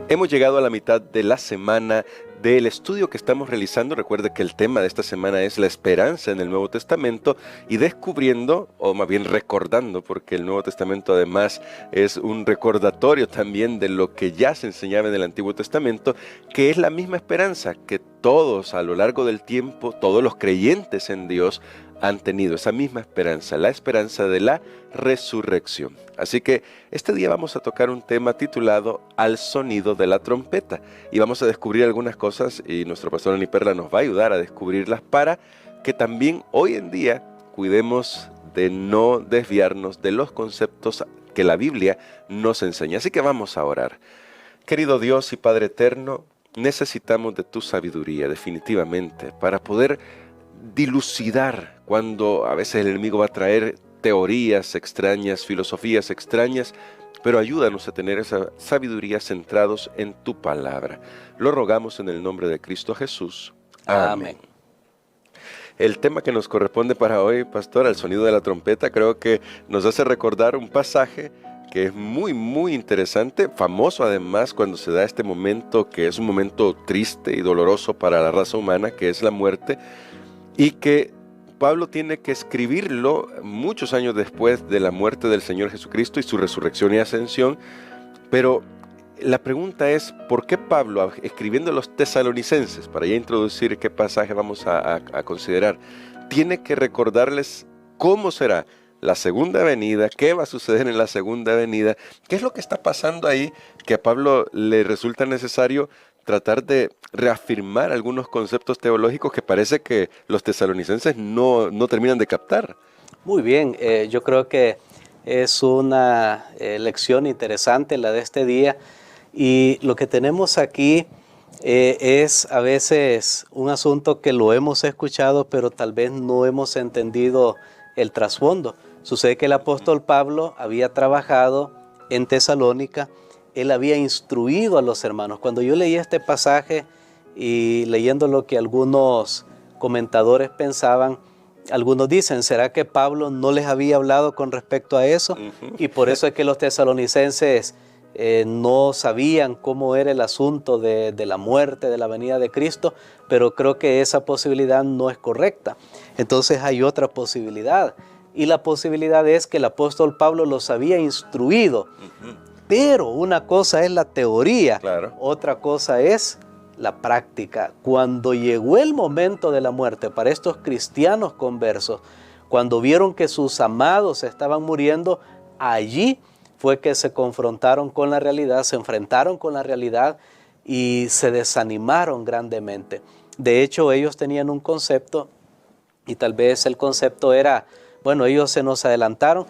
Hemos llegado a la mitad de la semana del estudio que estamos realizando. Recuerde que el tema de esta semana es la esperanza en el Nuevo Testamento y descubriendo, o más bien recordando, porque el Nuevo Testamento además es un recordatorio también de lo que ya se enseñaba en el Antiguo Testamento, que es la misma esperanza que todos a lo largo del tiempo, todos los creyentes en Dios han tenido esa misma esperanza, la esperanza de la resurrección. Así que este día vamos a tocar un tema titulado Al sonido de la trompeta y vamos a descubrir algunas cosas y nuestro pastor Ani Perla nos va a ayudar a descubrirlas para que también hoy en día cuidemos de no desviarnos de los conceptos que la Biblia nos enseña. Así que vamos a orar. Querido Dios y Padre eterno, necesitamos de tu sabiduría definitivamente para poder dilucidar cuando a veces el enemigo va a traer teorías extrañas, filosofías extrañas, pero ayúdanos a tener esa sabiduría centrados en tu palabra. Lo rogamos en el nombre de Cristo Jesús. Amén. El tema que nos corresponde para hoy, pastor, al sonido de la trompeta, creo que nos hace recordar un pasaje que es muy interesante, famoso además cuando se da este momento que es un momento triste y doloroso para la raza humana, que es la muerte, y que Pablo tiene que escribirlo muchos años después de la muerte del Señor Jesucristo y su resurrección y ascensión. Pero la pregunta es, ¿por qué Pablo, escribiendo a los tesalonicenses, para ya introducir qué pasaje vamos a considerar, tiene que recordarles cómo será la segunda venida, qué va a suceder en la segunda venida, qué es lo que está pasando ahí, que a Pablo le resulta necesario tratar de reafirmar algunos conceptos teológicos que parece que los tesalonicenses no terminan de captar? Muy bien, yo creo que es una lección interesante la de este día, y lo que tenemos aquí es a veces un asunto que lo hemos escuchado, pero tal vez no hemos entendido el trasfondo. Sucede que el apóstol Pablo había trabajado en Tesalónica. Él había instruido a los hermanos. Cuando yo leí este pasaje y leyendo lo que algunos comentadores pensaban, algunos dicen, ¿será que Pablo no les había hablado con respecto a eso? Y por eso es que los tesalonicenses no sabían cómo era el asunto de la muerte, de la venida de Cristo, pero creo que esa posibilidad no es correcta. Entonces hay otra posibilidad, y la posibilidad es que el apóstol Pablo los había instruido. Pero una cosa es la teoría, claro, otra cosa es la práctica. Cuando llegó el momento de la muerte para estos cristianos conversos, cuando vieron que sus amados estaban muriendo, allí fue que se confrontaron con la realidad, se enfrentaron con la realidad y se desanimaron grandemente. De hecho, ellos tenían un concepto, y tal vez el concepto era, bueno, ellos se nos adelantaron,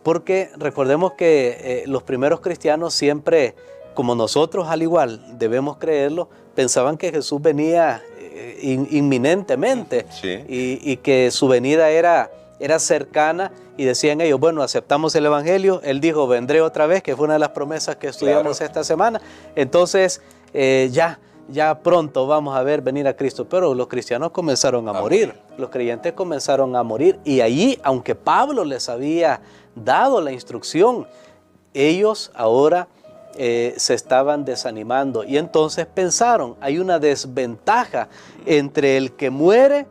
porque recordemos que los primeros cristianos siempre, como nosotros al igual debemos creerlo, pensaban que Jesús venía inminentemente, sí, y que su venida era cercana, y decían ellos, bueno, aceptamos el evangelio, él dijo, vendré otra vez, que fue una de las promesas que estudiamos, claro, esta semana, entonces ya pronto vamos a ver venir a Cristo. Pero los cristianos comenzaron a morir, los creyentes comenzaron a morir, y allí, aunque Pablo les había dado la instrucción, ellos ahora se estaban desanimando, y entonces pensaron, hay una desventaja entre el que muere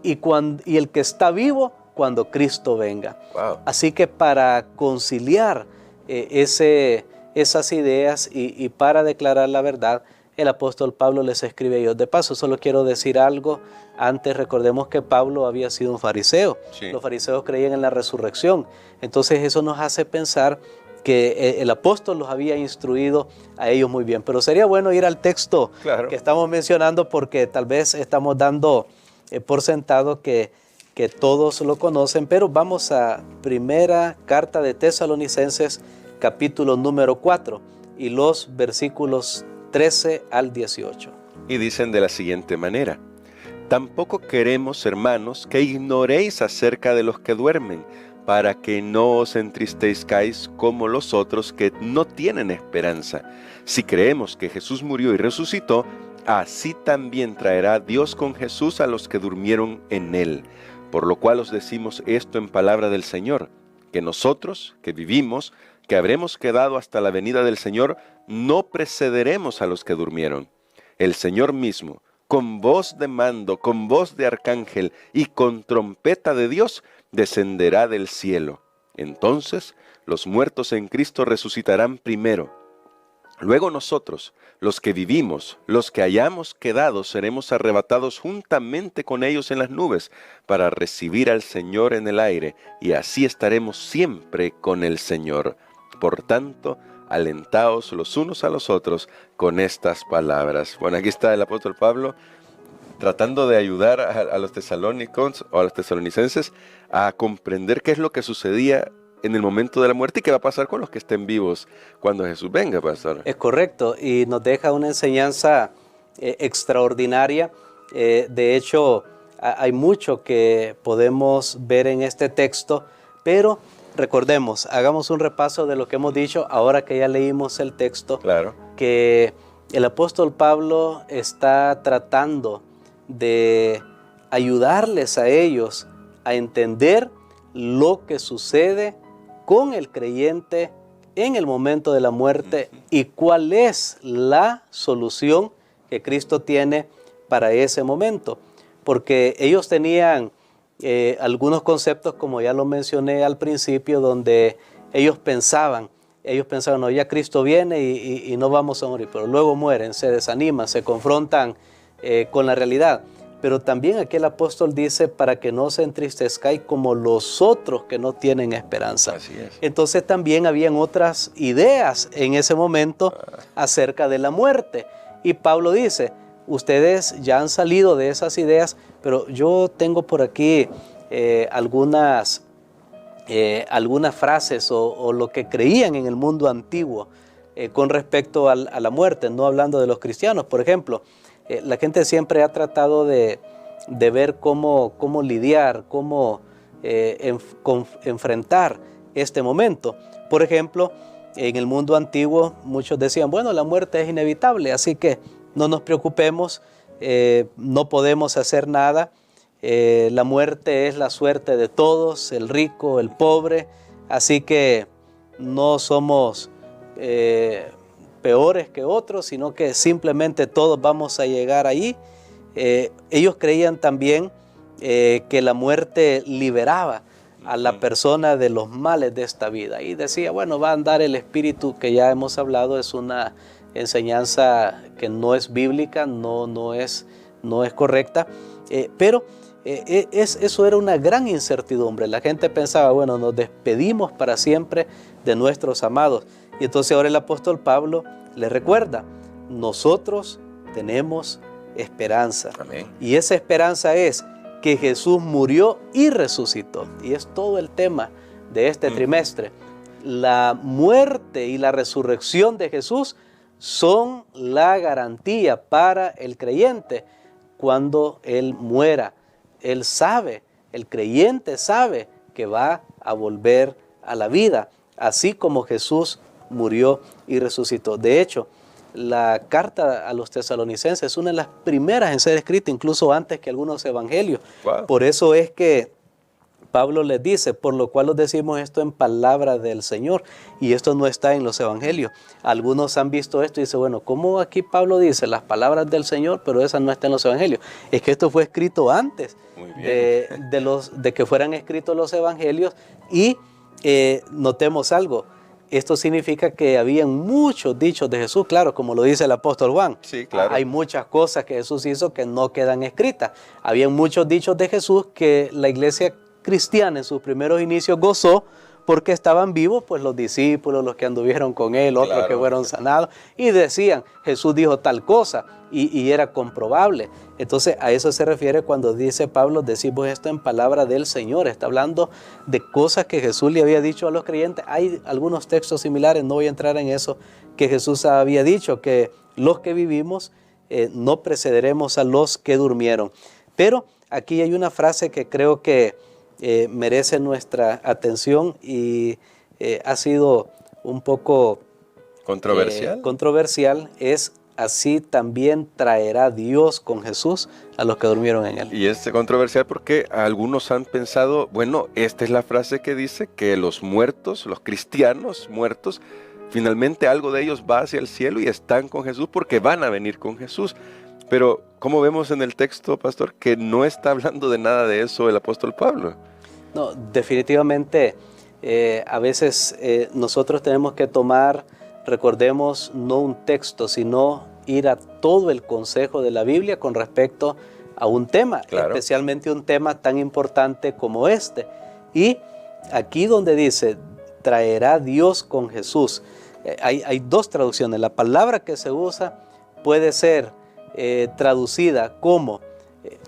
y el que está vivo cuando Cristo venga. Wow. Así que para conciliar esas ideas y para declarar la verdad, el apóstol Pablo les escribe a ellos. De paso, solo quiero decir algo. Antes, recordemos que Pablo había sido un fariseo. Sí. Los fariseos creían en la resurrección. Entonces eso nos hace pensar que el apóstol los había instruido a ellos muy bien. Pero sería bueno ir al texto, claro, que estamos mencionando, porque tal vez estamos dando por sentado que todos lo conocen. Pero vamos a primera carta de Tesalonicenses, capítulo número 4, y los versículos 13 al 18. Y dicen de la siguiente manera: tampoco queremos, hermanos, que ignoréis acerca de los que duermen, para que no os entristezcáis como los otros que no tienen esperanza. Si creemos que Jesús murió y resucitó, así también traerá Dios con Jesús a los que durmieron en él. Por lo cual os decimos esto en palabra del Señor, que nosotros, que vivimos, que habremos quedado hasta la venida del Señor, no precederemos a los que durmieron. El Señor mismo, con voz de mando, con voz de arcángel y con trompeta de Dios, descenderá del cielo. Entonces, los muertos en Cristo resucitarán primero. Luego nosotros, los que vivimos, los que hayamos quedado, seremos arrebatados juntamente con ellos en las nubes para recibir al Señor en el aire, y así estaremos siempre con el Señor. Por tanto, alentaos los unos a los otros con estas palabras. Bueno, aquí está el apóstol Pablo tratando de ayudar a los tesalónicos o a los tesalonicenses a comprender qué es lo que sucedía en el momento de la muerte y qué va a pasar con los que estén vivos cuando Jesús venga, pastor. Es correcto, y nos deja una enseñanza extraordinaria. De hecho, hay mucho que podemos ver en este texto, pero recordemos, hagamos un repaso de lo que hemos dicho ahora que ya leímos el texto. Claro. Que el apóstol Pablo está tratando de ayudarles a ellos a entender lo que sucede con el creyente en el momento de la muerte y cuál es la solución que Cristo tiene para ese momento. Porque ellos tenían algunos conceptos, como ya lo mencioné al principio, donde ellos pensaban, no, ya Cristo viene y no vamos a morir, pero luego mueren, se desaniman, se confrontan con la realidad. Pero también aquí el apóstol dice, para que no se entristezcáis como los otros que no tienen esperanza. Así es. Entonces también habían otras ideas en ese momento acerca de la muerte. Y Pablo dice, ustedes ya han salido de esas ideas, pero yo tengo por aquí algunas frases o lo que creían en el mundo antiguo con respecto a la muerte, no hablando de los cristianos. Por ejemplo, la gente siempre ha tratado de ver cómo lidiar, cómo enfrentar este momento. Por ejemplo, en el mundo antiguo muchos decían, bueno, la muerte es inevitable, así que no nos preocupemos, no podemos hacer nada. La muerte es la suerte de todos, el rico, el pobre, así que no somos peores que otros, sino que simplemente todos vamos a llegar ahí. Ellos creían también que la muerte liberaba a la persona de los males de esta vida y decía, bueno, va a andar el espíritu, que ya hemos hablado, es una enseñanza que no es bíblica, no es correcta, pero eso era una gran incertidumbre. La gente pensaba, bueno, nos despedimos para siempre de nuestros amados. Y entonces ahora el apóstol Pablo le recuerda, nosotros tenemos esperanza. Amén. Y esa esperanza es que Jesús murió y resucitó. Y es todo el tema de este trimestre. La muerte y la resurrección de Jesús son la garantía para el creyente cuando Él muera. Él sabe, el creyente sabe que va a volver a la vida, así como Jesús murió y resucitó. De hecho, la carta a los tesalonicenses es una de las primeras en ser escrita, incluso antes que algunos evangelios. Wow. Por eso es que Pablo les dice, por lo cual os decimos esto en palabra del Señor, y esto no está en los evangelios. Algunos han visto esto y dicen, bueno, ¿cómo aquí Pablo dice las palabras del Señor, pero esa no está en los evangelios? Es que esto fue escrito antes de que fueran escritos los evangelios. Y notemos algo, esto significa que habían muchos dichos de Jesús, claro, como lo dice el apóstol Juan. Sí, claro. Hay muchas cosas que Jesús hizo que no quedan escritas. Habían muchos dichos de Jesús que la iglesia cristiana en sus primeros inicios gozó porque estaban vivos, pues los discípulos, los que anduvieron con él, otros Claro. que fueron sanados, y decían, Jesús dijo tal cosa, y era comprobable. Entonces a eso se refiere cuando dice Pablo, decimos esto en palabra del Señor. Está hablando de cosas que Jesús le había dicho a los creyentes. Hay algunos textos similares, no voy a entrar en eso, que Jesús había dicho, que los que vivimos no precederemos a los que durmieron. Pero aquí hay una frase que creo que merece nuestra atención y ha sido un poco controversial. Controversial, es así también traerá Dios con Jesús a los que durmieron en él. Y es controversial porque algunos han pensado, bueno, esta es la frase que dice que los muertos, los cristianos muertos, finalmente algo de ellos va hacia el cielo y están con Jesús porque van a venir con Jesús. Pero, ¿cómo vemos en el texto, pastor, que no está hablando de nada de eso el apóstol Pablo? No, definitivamente, a veces nosotros tenemos que tomar, recordemos, no un texto, sino ir a todo el consejo de la Biblia con respecto a un tema, claro, especialmente un tema tan importante como este. Y aquí donde dice, traerá Dios con Jesús, hay dos traducciones. La palabra que se usa puede ser traducida como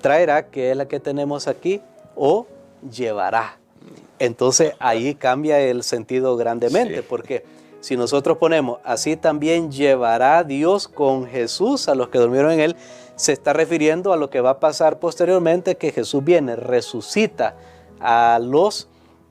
traerá, que es la que tenemos aquí, o llevará. Entonces ahí cambia el sentido grandemente, sí, porque si nosotros ponemos, así también llevará Dios con Jesús a los que durmieron en él, se está refiriendo a lo que va a pasar posteriormente, que Jesús viene, resucita a los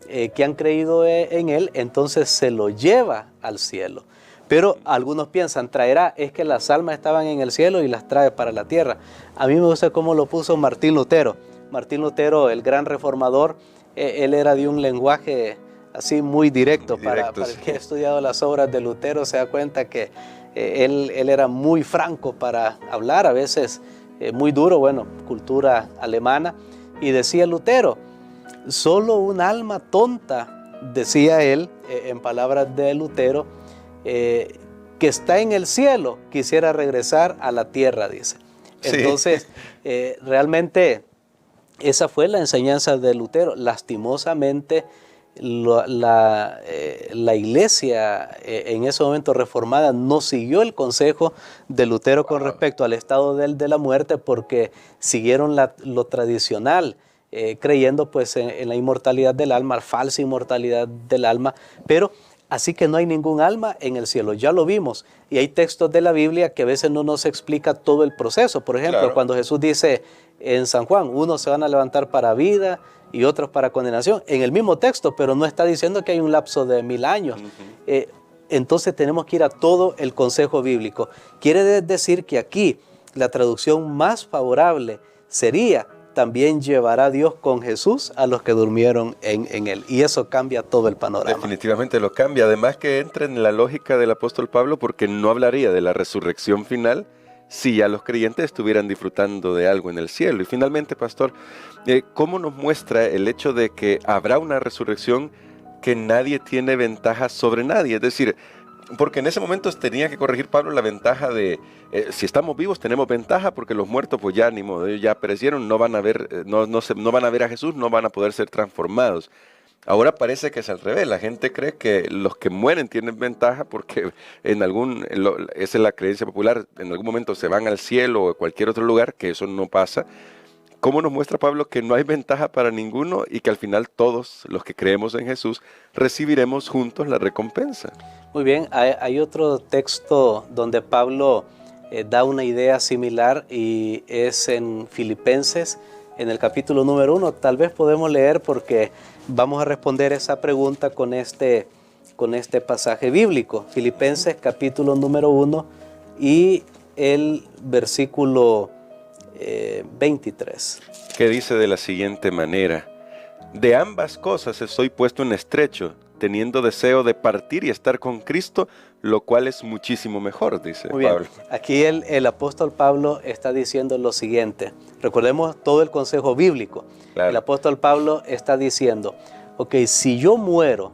que han creído en él, entonces se lo lleva al cielo. Pero algunos piensan, traerá, es que las almas estaban en el cielo y las trae para la tierra. A mí me gusta cómo lo puso Martín Lutero. Martín Lutero, el gran reformador, él era de un lenguaje así muy directo. Para el que ha estudiado las obras de Lutero se da cuenta que él era muy franco para hablar, a veces muy duro, bueno, cultura alemana. Y decía Lutero, solo un alma tonta, decía él, en palabras de Lutero, que está en el cielo, quisiera regresar a la tierra, dice. Entonces, sí, realmente esa fue la enseñanza de Lutero. Lastimosamente, la iglesia en ese momento reformada no siguió el consejo de Lutero con respecto al estado de la muerte, porque siguieron lo tradicional, creyendo pues en la inmortalidad del alma, falsa inmortalidad del alma, pero así que no hay ningún alma en el cielo, ya lo vimos. Y hay textos de la Biblia que a veces no nos explica todo el proceso. Por ejemplo, claro, cuando Jesús dice en San Juan, unos se van a levantar para vida y otros para condenación, en el mismo texto, pero no está diciendo que hay un lapso de 1000 años. Entonces tenemos que ir a todo el consejo bíblico. Quiere decir que aquí la traducción más favorable sería, también llevará Dios con Jesús a los que durmieron en él. Y eso cambia todo el panorama. Definitivamente lo cambia. Además que entra en la lógica del apóstol Pablo, porque no hablaría de la resurrección final si ya los creyentes estuvieran disfrutando de algo en el cielo. Y finalmente, pastor, ¿cómo nos muestra el hecho de que habrá una resurrección que nadie tiene ventaja sobre nadie? Es decir, porque en ese momento tenía que corregir Pablo la ventaja de, si estamos vivos tenemos ventaja porque los muertos pues ya ni modo, ellos ya perecieron, no van a ver, no van a ver a Jesús, no van a poder ser transformados. Ahora parece que es al revés, la gente cree que los que mueren tienen ventaja porque esa es la creencia popular, en algún momento se van al cielo o a cualquier otro lugar, que eso no pasa. ¿Cómo nos muestra Pablo que no hay ventaja para ninguno y que al final todos los que creemos en Jesús recibiremos juntos la recompensa? Muy bien, hay otro texto donde Pablo da una idea similar y es en Filipenses, en el capítulo número 1. Tal vez podemos leer porque vamos a responder esa pregunta con este pasaje bíblico. Filipenses capítulo número 1 y el versículo 23. Que dice de la siguiente manera: de ambas cosas estoy puesto en estrecho, teniendo deseo de partir y estar con Cristo, lo cual es muchísimo mejor, dice Pablo. Aquí el apóstol Pablo está diciendo lo siguiente. Recordemos todo el consejo bíblico. Claro. El apóstol Pablo está diciendo, ok, si yo muero,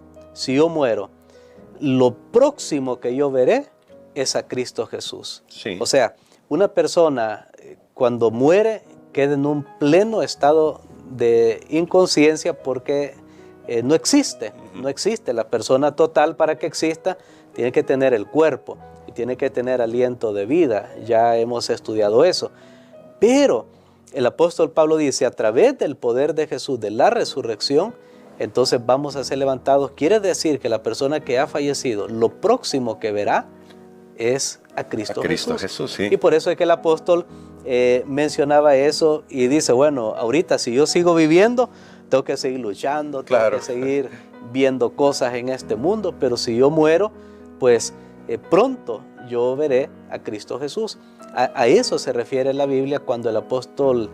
lo próximo que yo veré es a Cristo Jesús. Sí. O sea, una persona cuando muere queda en un pleno estado de inconsciencia porque no existe. La persona total, para que exista, tiene que tener el cuerpo y tiene que tener aliento de vida. Ya hemos estudiado eso. Pero el apóstol Pablo dice, a través del poder de Jesús, de la resurrección, entonces vamos a ser levantados. Quiere decir que la persona que ha fallecido, lo próximo que verá es a Cristo Jesús. Sí. Y por eso es que el apóstol mencionaba eso y dice, bueno, ahorita si yo sigo viviendo, tengo que seguir luchando, tengo que seguir viendo cosas en este mundo, pero si yo muero, pues pronto yo veré a Cristo Jesús. A eso se refiere la Biblia cuando el apóstol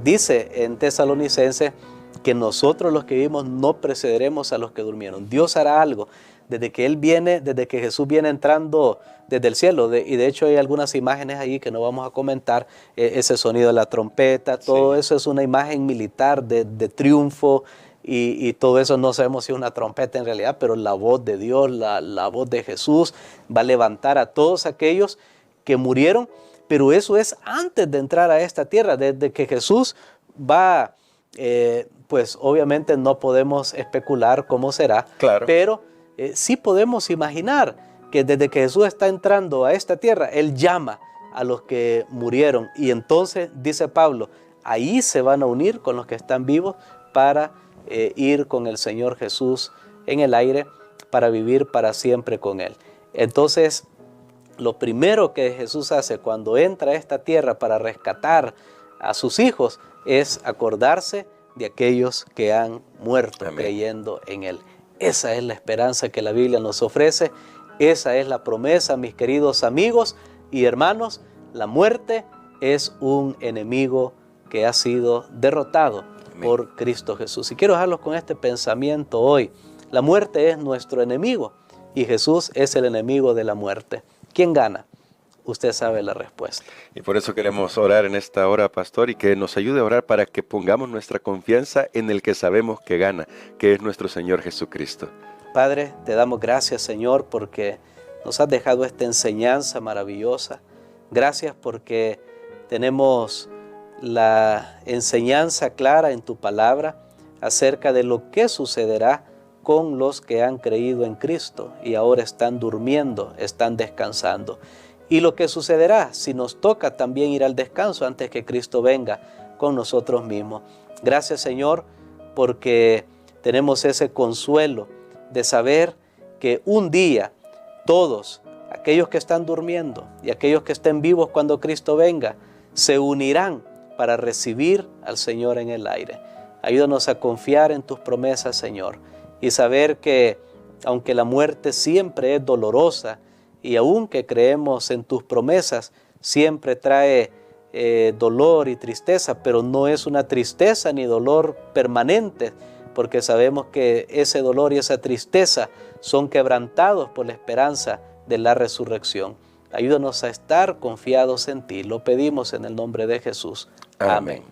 dice en Tesalonicenses que nosotros los que vivimos no precederemos a los que durmieron. Dios hará algo. Desde que Jesús viene entrando desde el cielo, y de hecho hay algunas imágenes ahí que no vamos a comentar, ese sonido de la trompeta, todo eso es una imagen militar de triunfo, y todo eso no sabemos si es una trompeta en realidad, pero la voz de Dios, la voz de Jesús va a levantar a todos aquellos que murieron, pero eso es antes de entrar a esta tierra. Desde que Jesús va, pues obviamente no podemos especular cómo será, claro, pero sí podemos imaginar que desde que Jesús está entrando a esta tierra, Él llama a los que murieron, y entonces, dice Pablo, ahí se van a unir con los que están vivos para ir con el Señor Jesús en el aire, para vivir para siempre con Él. Entonces, lo primero que Jesús hace cuando entra a esta tierra para rescatar a sus hijos es acordarse de aquellos que han muerto. Amén. Creyendo en Él. Esa es la esperanza que la Biblia nos ofrece. Esa es la promesa, mis queridos amigos y hermanos. La muerte es un enemigo que ha sido derrotado por Cristo Jesús. Y quiero dejarlos con este pensamiento hoy. La muerte es nuestro enemigo y Jesús es el enemigo de la muerte. ¿Quién gana? Usted sabe la respuesta. Y por eso queremos orar en esta hora, pastor, y que nos ayude a orar para que pongamos nuestra confianza en el que sabemos que gana, que es nuestro Señor Jesucristo. Padre, te damos gracias, Señor, porque nos has dejado esta enseñanza maravillosa. Gracias porque tenemos la enseñanza clara en tu palabra acerca de lo que sucederá con los que han creído en Cristo y ahora están durmiendo, están descansando. Y lo que sucederá si nos toca también ir al descanso antes que Cristo venga con nosotros mismos. Gracias, Señor, porque tenemos ese consuelo de saber que un día todos, aquellos que están durmiendo y aquellos que estén vivos cuando Cristo venga, se unirán para recibir al Señor en el aire. Ayúdanos a confiar en tus promesas, Señor, y saber que aunque la muerte siempre es dolorosa y aunque creemos en tus promesas, siempre trae dolor y tristeza, pero no es una tristeza ni dolor permanente, porque sabemos que ese dolor y esa tristeza son quebrantados por la esperanza de la resurrección. Ayúdanos a estar confiados en ti. Lo pedimos en el nombre de Jesús. Amén.